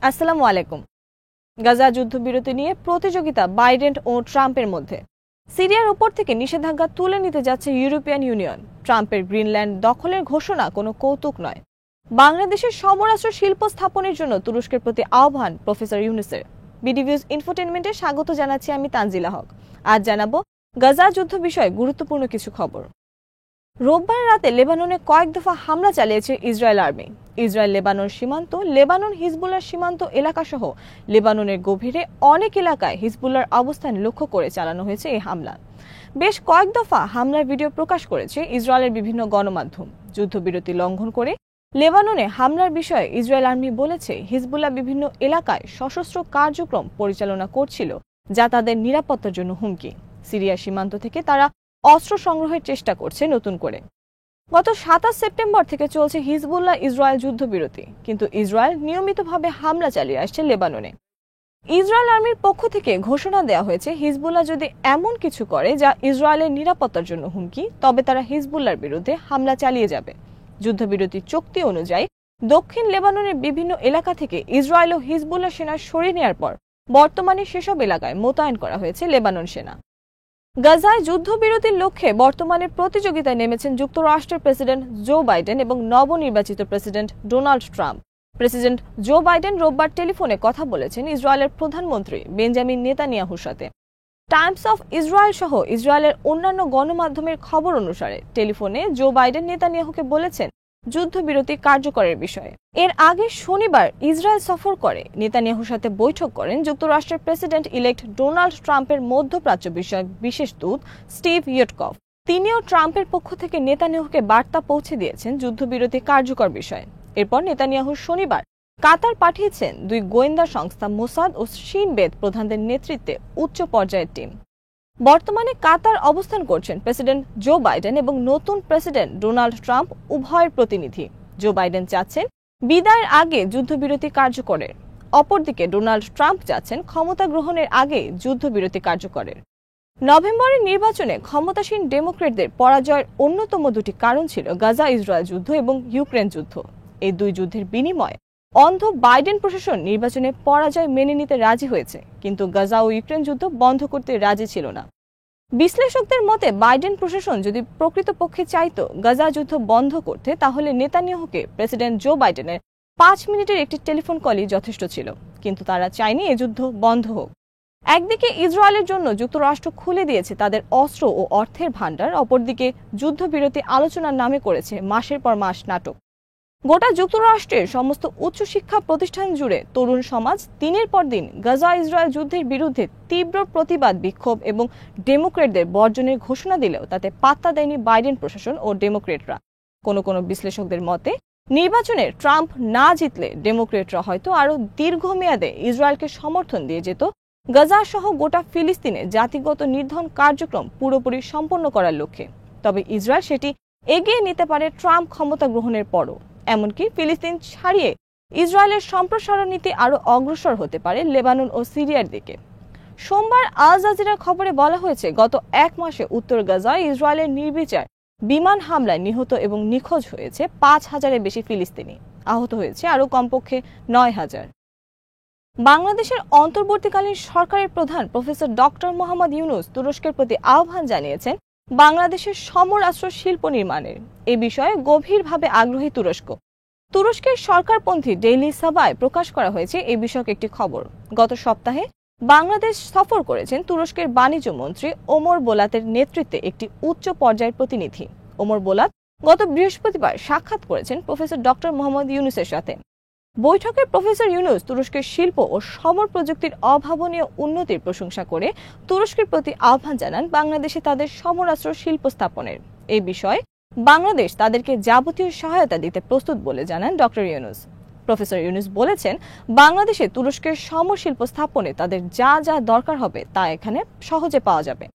আসসালামু আলাইকুম। গাজা যুদ্ধবিরতি নিয়ে প্রতিযোগিতা বাইডেন ও ট্রাম্পের মধ্যে। সিরিয়ার উপর থেকে নিষেধাজ্ঞা তুলে নিতে যাচ্ছে ইউরোপিয়ান ইউনিয়ন। ট্রাম্পের গ্রিনল্যান্ড দখলের ঘোষণা কোনো কৌতুক নয়। বাংলাদেশের সমরাস্ত্র শিল্প স্থাপনের জন্য তুরস্কের প্রতি আহ্বান প্রফেসর ইউনুসের। বিডিভিউজ ইনফোটেনমেন্টে স্বাগত জানাচ্ছি আমি তানজিলা হক। আজ জানাবো গাজা যুদ্ধ বিষয়ে গুরুত্বপূর্ণ কিছু খবর। রোববার রাতে লেবাননে কয়েক দফা হামলা চালিয়েছে ইসরায়েল আর্মি। ইসরায়েল লেবানন সীমান্ত, লেবানন হিজবুল্লাহ সীমান্ত এলাকা সহ লেবাননের গভীরে অনেক এলাকায় হিজবুল্লাহর অবস্থান লক্ষ্য করে চালানো হয়েছে এই হামলা। বেশ কয়েক দফা হামলার ভিডিও প্রকাশ করেছে ইসরায়েলের বিভিন্ন গণমাধ্যম। যুদ্ধবিরতি লঙ্ঘন করে লেবাননে হামলার বিষয়ে ইসরায়েল আর্মি বলেছে হিজবুল্লাহ বিভিন্ন এলাকায় সশস্ত্র কার্যক্রম পরিচালনা করছিল, যা তাদের নিরাপত্তার জন্য হুমকি। সিরিয়া সীমান্ত থেকে তারা অস্ত্র সংগ্রহের চেষ্টা করছে নতুন করে। গত 27 সেপ্টেম্বর থেকে চলছে হিজবুল্লাহ ইসরায়েল যুদ্ধবিরতি, কিন্তু ইসরায়েল নিয়মিতভাবে হামলা চালিয়ে আসছে লেবাননে। ইসরায়েল আর্মির পক্ষ থেকে ঘোষণা দেওয়া হয়েছে হিজবুল্লাহ যদি এমন কিছু করে যা ইসরায়েলের নিরাপত্তার জন্য হুমকি, তবে তারা হিজবুল্লাহর বিরুদ্ধে হামলা চালিয়ে যাবে। যুদ্ধবিরতি চুক্তি অনুযায়ী দক্ষিণ লেবাননের বিভিন্ন এলাকা থেকে ইসরায়েল ও হিজবুল্লাহ সেনা সরিয়ে নেওয়ার পর বর্তমানে সেসব এলাকায় মোতায়েন করা হয়েছে লেবানন সেনা। গাজায় যুদ্ধবিরতির লক্ষ্যে বর্তমানে প্রতিযোগিতায় নেমেছেন যুক্তরাষ্ট্রের প্রেসিডেন্ট জো বাইডেন এবং নবনির্বাচিত president Donald Trump. President Joe Biden রোববার টেলিফোনে কথা বলেছেন ইসরায়েলের প্রধানমন্ত্রী বেঞ্জামিন নেতানিয়াহুর সাথে। টাইমস অফ ইসরায়েল সহ ইসরায়েলের অন্যান্য গণমাধ্যমের খবর অনুসারে টেলিফোনে জো বাইডেন নেতানিয়াহুকে বলেছেন যুদ্ধবিরতি কার্যকরের বিষয়ে। এর আগে শনিবার ইসরায়েল সফর করে নেতানিয়াহুর সাথে বৈঠক করেন যুক্তরাষ্ট্রের প্রেসিডেন্ট ইলেক্ট ডোনাল্ড ট্রাম্পের মধ্যপ্রাচ্য বিষয়ক বিশেষ দূত স্টিভ ইয়টকভ। তিনিও ট্রাম্পের পক্ষ থেকে নেতানিয়াহুকে বার্তা পৌঁছে দিয়েছেন যুদ্ধবিরতি কার্যকর বিষয়ে। এরপর নেতানিয়াহু শনিবার কাতার পাঠিয়েছেন দুই গোয়েন্দা সংস্থা মোসাদ ও শিন বেত প্রধানদের নেতৃত্বে উচ্চ পর্যায়ের টিম। বর্তমানে কাতার অবস্থান করছেন প্রেসিডেন্ট জো বাইডেন এবং নতুন প্রেসিডেন্ট ডোনাল্ড ট্রাম্প উভয়ের প্রতিনিধি। জো বাইডেন চাচ্ছেন বিদায়ের আগে যুদ্ধবিরতি কার্যকরের, অপরদিকে ডোনাল্ড ট্রাম্প চাচ্ছেন ক্ষমতা গ্রহণের আগে যুদ্ধবিরতি কার্যকরের। নভেম্বরের নির্বাচনে ক্ষমতাসীন ডেমোক্রেটদের পরাজয়ের অন্যতম দুটি কারণ ছিল গাজা ইসরায়েল যুদ্ধ এবং ইউক্রেন যুদ্ধ। এই দুই যুদ্ধের বিনিময়ে অন্ধ বাইডেন প্রশাসন নির্বাচনে পরাজয় মেনে নিতে রাজি হয়েছে, কিন্তু গাজা ও ইউক্রেন যুদ্ধ বন্ধ করতে রাজি ছিল না। বিশ্লেষকদের মতে বাইডেন প্রশাসন যদি প্রকৃতপক্ষে চাইত গাজা যুদ্ধ বন্ধ করতে, তাহলে নেতানিয়াহুকে প্রেসিডেন্ট জো বাইডেনের 5 মিনিটের একটি টেলিফোন কলই যথেষ্ট ছিল, কিন্তু তারা চায়নি এ যুদ্ধ বন্ধ হোক। একদিকে ইসরায়েলের জন্য যুক্তরাষ্ট্র খুলে দিয়েছে তাদের অস্ত্র ও অর্থের ভাণ্ডার, অপরদিকে যুদ্ধবিরতি আলোচনার নামে করেছে মাসের পর মাস নাটক। গোটা যুক্তরাষ্ট্রের সমস্ত উচ্চশিক্ষা প্রতিষ্ঠান জুড়ে তরুণ সমাজ দিনের পর দিন গাজা ইসরায়েল যুদ্ধের বিরুদ্ধে তীব্র প্রতিবাদ বিক্ষোভ এবং ডেমোক্রেটদের বর্জনের ঘোষণা দিলেও তাতে পাত্তা দেয়নি বাইডেন প্রশাসন ও ডেমোক্রেটরা। কোনো বিশ্লেষকদের মতে নির্বাচনে ট্রাম্প না জিতলে ডেমোক্রেটরা হয়তো আরও দীর্ঘমেয়াদে ইসরায়েলকে সমর্থন দিয়ে যেত, গাজা সহ গোটা ফিলিস্তিনে জাতিগত নির্ধারণ কার্যক্রম পুরোপুরি সম্পন্ন করার লক্ষ্যে। তবে ইসরায়েল সেটি এগিয়ে নিতে পারে ট্রাম্প ক্ষমতা গ্রহণের পরও। এমনকি ফিলিস্তিন ছাড়িয়ে ইসরায়েলের সম্প্রসারণ নীতি আরও অগ্রসর হতে পারে লেবানন ও সিরিয়ার দিকে। সোমবার আল জাজিরার খবরে বলা হয়েছে গত 1 মাসে উত্তর গাজায় ইসরায়েলের নির্বিচার বিমান হামলায় নিহত এবং নিখোঁজ হয়েছে 5,000-এর বেশি ফিলিস্তিনি, আহত হয়েছে আরও কমপক্ষে 9,000। বাংলাদেশের অন্তর্বর্তীকালীন সরকারের প্রধান প্রফেসর ডক্টর মোহাম্মদ ইউনুস তুরস্কের প্রতি আহ্বান জানিয়েছেন বাংলাদেশের সমরাস্ত্র শিল্প নির্মাণের। এ বিষয়ে গভীরভাবে আগ্রহী তুরস্ক। তুরস্কের সরকারপন্থী ডেইলি সাবায় প্রকাশ করা হয়েছে এ বিষয়ক একটি খবর। গত সপ্তাহে বাংলাদেশ সফর করেছেন তুরস্কের বাণিজ্য মন্ত্রী ওমর বোলাতের নেতৃত্বে একটি উচ্চ পর্যায়ের প্রতিনিধি। ওমর বোলাত গত বৃহস্পতিবার সাক্ষাৎ করেছেন প্রফেসর ডক্টর মোহাম্মদ ইউনুসের সাথে। বৈঠকে প্রফেসর ইউনুস তুরস্কের শিল্প ও সমর প্রযুক্তির অভাবনীয় উন্নতির প্রশংসা করে তুরস্কের প্রতি আহ্বান জানান বাংলাদেশে তাদের সমরাস্ত্র শিল্প স্থাপনের। এই বিষয়ে বাংলাদেশ তাদেরকে যাবতীয় সহায়তা দিতে প্রস্তুত বলে জানান ডক্টর ইউনুস। প্রফেসর ইউনুস বলেছেন বাংলাদেশে তুরস্কের সমর শিল্প স্থাপনে তাদের যা যা দরকার হবে তা এখানে সহজে পাওয়া যাবে।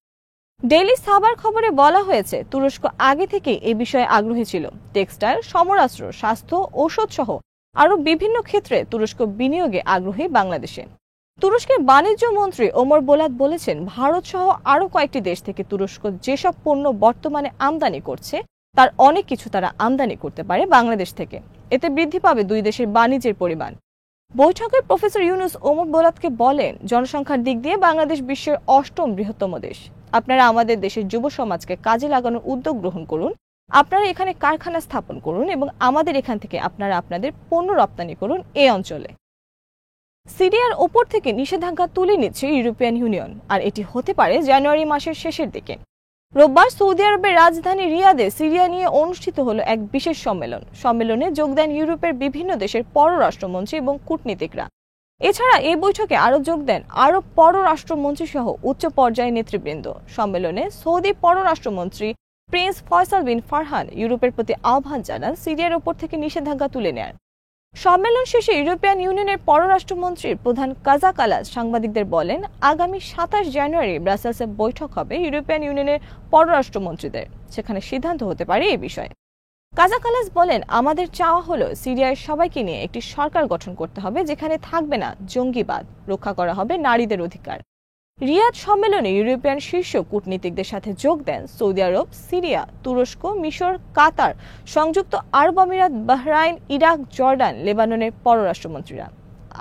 ডেইলি সাবার খবরে বলা হয়েছে তুরস্ক আগে থেকেই এই বিষয়ে আগ্রহী ছিল। টেক্সটাইল, সমরাস্ত্র, স্বাস্থ্য, ঔষধ সহ আরও বিভিন্ন ক্ষেত্রে তুরস্ক বিনিয়োগে আগ্রহী বাংলাদেশে। তুরস্কের বাণিজ্য মন্ত্রী ওমর বোলাত বলেছেন ভারত সহ আরও কয়েকটি দেশ থেকে তুরস্ক যেসব পণ্য বর্তমানে আমদানি করছে তার অনেক কিছু তারা আমদানি করতে পারে বাংলাদেশ থেকে। এতে বৃদ্ধি পাবে দুই দেশের বাণিজ্যের পরিমাণ। বৈঠকে প্রফেসর ইউনুস ওমর বোলাতকে বলেন, জনসংখ্যার দিক দিয়ে বাংলাদেশ বিশ্বের ৮ম বৃহত্তম দেশ। আপনারা আমাদের দেশের যুব সমাজকে কাজে লাগানোর উদ্যোগ গ্রহণ করুন। আপনারা এখানে কারখানা স্থাপন করুন এবং আমাদের এখান থেকে আপনারা আপনাদের পণ্য রপ্তানি করুন এই অঞ্চলে। সিরিয়ার ওপর থেকে নিষেধাজ্ঞা তুলে নিচ্ছে ইউরোপিয়ান ইউনিয়ন, আর এটি হতে পারে জানুয়ারি মাসের শেষের দিকে। রোববার সৌদি আরবের রাজধানী রিয়াদে সিরিয়া নিয়ে অনুষ্ঠিত হলো এক বিশেষ সম্মেলনে যোগ দেন ইউরোপের বিভিন্ন দেশের পররাষ্ট্রমন্ত্রী এবং কূটনীতিকরা। এছাড়া এই বৈঠকে আরও যোগ দেন আরব পররাষ্ট্রমন্ত্রী সহ উচ্চ পর্যায়ের নেতৃবৃন্দ। সম্মেলনে সৌদি পররাষ্ট্রমন্ত্রী প্রিন্স ফয়সাল বিন ফারহান ইউরোপের প্রতি আহ্বান জানান সিরিয়ার ওপর থেকে নিষেধাজ্ঞা তুলে নেয়ার। সম্মেলন শেষে ইউরোপিয়ান ইউনিয়নের পররাষ্ট্রমন্ত্রীর প্রধান কাজা কালাস সাংবাদিকদের বলেন, আগামী ২৭ জানুয়ারি ব্রাসেলসে বৈঠক হবে ইউরোপিয়ান ইউনিয়নের পররাষ্ট্রমন্ত্রীদের। সেখানে সিদ্ধান্ত হতে পারে এই বিষয়ে। কাজা কালাস বলেন, আমাদের চাওয়া হলো সিরিয়ার সবাইকে নিয়ে একটি সরকার গঠন করতে হবে যেখানে থাকবে না জঙ্গিবাদ, রক্ষা করা হবে নারীদের অধিকার। রিয়াদ সম্মেলনে ইউরোপিয়ান শীর্ষ কূটনীতিকদের সাথে যোগ দেন সৌদি আরব, সিরিয়া, তুরস্ক, মিশর, কাতার, সংযুক্ত আরব আমিরাত, বাহরাইন, ইরাক, জর্ডান, লেবাননের পররাষ্ট্রমন্ত্রীরা।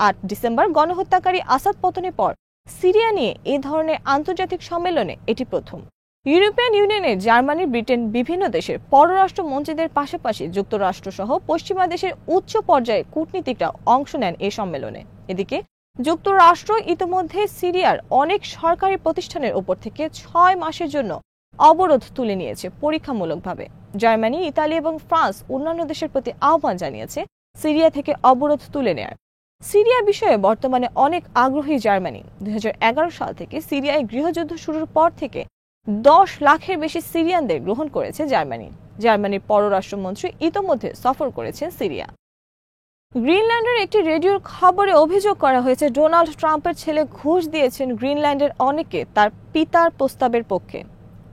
৮ ডিসেম্বর গণহত্যাকারী আসাদ পতনের পর সিরিয়া নিয়ে এ ধরনের আন্তর্জাতিক সম্মেলনে এটি প্রথম। ইউরোপিয়ান ইউনিয়নের জার্মানি, ব্রিটেন, বিভিন্ন দেশের পররাষ্ট্রমন্ত্রীদের পাশাপাশি যুক্তরাষ্ট্র সহ পশ্চিমা দেশের উচ্চ পর্যায়ে কূটনীতিকরা অংশ নেন এই সম্মেলনে। এদিকে যুক্তরাষ্ট্র ইতিমধ্যে সিরিয়ার অনেক সরকারি প্রতিষ্ঠানের উপর থেকে ৬ মাসের জন্য অবরোধ তুলে নিয়েছে পরীক্ষামূলকভাবে। জার্মানি, ইতালি এবং ফ্রান্স অন্যান্য দেশের প্রতি আহ্বান জানিয়েছে সিরিয়া থেকে অবরোধ তুলে নেয়ার। সিরিয়া বিষয়ে বর্তমানে অনেক আগ্রহী জার্মানি। ২০১১ সাল থেকে সিরিয়ায় গৃহযুদ্ধ শুরুর পর থেকে ১০ লাখের বেশি সিরিয়ানদের গ্রহণ করেছে জার্মানি। জার্মানির পররাষ্ট্রমন্ত্রী ইতোমধ্যে সফর করেছেন সিরিয়া। গ্রিনল্যান্ডের একটি রেডিওর খবরে অভিযোগ করা হয়েছে ডোনাল্ড ট্রাম্পের ছেলে ঘুষ দিয়েছেন গ্রিনল্যান্ডের অনেকে তার পিতার প্রস্তাবের পক্ষে।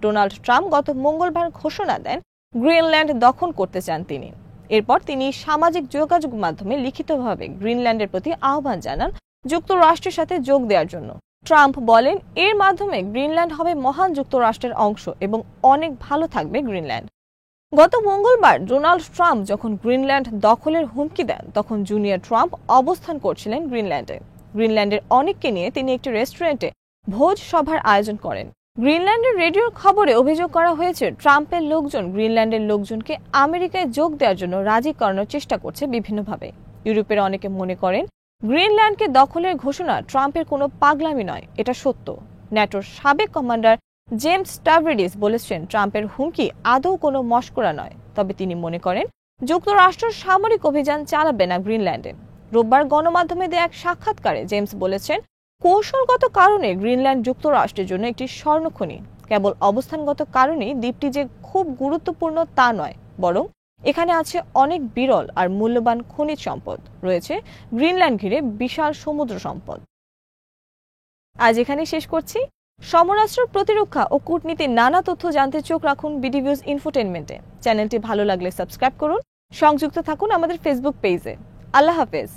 ডোনাল্ড ট্রাম্প গত মঙ্গলবার ঘোষণা দেন গ্রিনল্যান্ড দখল করতে চান তিনি। এরপর তিনি সামাজিক যোগাযোগ মাধ্যমে লিখিতভাবে গ্রিনল্যান্ডের প্রতি আহ্বান জানান যুক্তরাষ্ট্রের সাথে যোগ দেওয়ার জন্য। ট্রাম্প বলেন, এর মাধ্যমে গ্রিনল্যান্ড হবে মহান যুক্তরাষ্ট্রের অংশ এবং অনেক ভালো থাকবে গ্রিনল্যান্ড। গত মঙ্গলবার ডোনাল্ড ট্রাম্প যখন গ্রিনল্যান্ড দখলের হুমকি দেন তখন জুনিয়র ট্রাম্প অবস্থান করছিলেন গ্রিনল্যান্ডে। গ্রিনল্যান্ডের অনেককে নিয়ে তিনি একটি রেস্টুরেন্টে ভোজ সভার আয়োজন করেন। গ্রিনল্যান্ডের রেডিওর খবরে অভিযোগ করা হয়েছে ট্রাম্পের লোকজন গ্রিনল্যান্ডের লোকজনকে আমেরিকায় যোগ দেওয়ার জন্য রাজি করানোর চেষ্টা করছে বিভিন্নভাবে। ইউরোপের অনেকে মনে করেন গ্রিনল্যান্ডকে দখলের ঘোষণা ট্রাম্পের কোনো পাগলামি নয়, এটা সত্য। ন্যাটোর সাবেক কমান্ডার জেমস স্টাভরিডিস বলেছেন ট্রাম্পের হুমকি আদৌ কোনো মশকরা নয়, তবে তিনি মনে করেন যুক্তরাষ্ট্র সামরিক অভিযান চালাবে না গ্রিনল্যান্ডে। রোববার গণমাধ্যমে দেয়া এক সাক্ষাৎকারে জেমস বলেছেন, কৌশলগত কারণে গ্রিনল্যান্ড যুক্তরাষ্ট্রের জন্য একটি স্বর্ণখনি। কেবল অবস্থানগত কারণেই দ্বীপটি যে খুব গুরুত্বপূর্ণ তা নয়, বরং এখানে আছে অনেক বিরল আর মূল্যবান খনিজ সম্পদ, রয়েছে গ্রিনল্যান্ড ঘিরে বিশাল সমুদ্র সম্পদ। আজ এখানেই শেষ করছি। সমরাস্ত্র, প্রতিরক্ষা ও কূটনীতির নানা তথ্য জানতে চোখ রাখুন বিডিভিউজ ইনফোটেইনমেন্টে। চ্যানেলটি ভালো লাগলে সাবস্ক্রাইব করুন, সংযুক্ত থাকুন আমাদের ফেসবুক পেজে। আল্লাহ হাফেজ।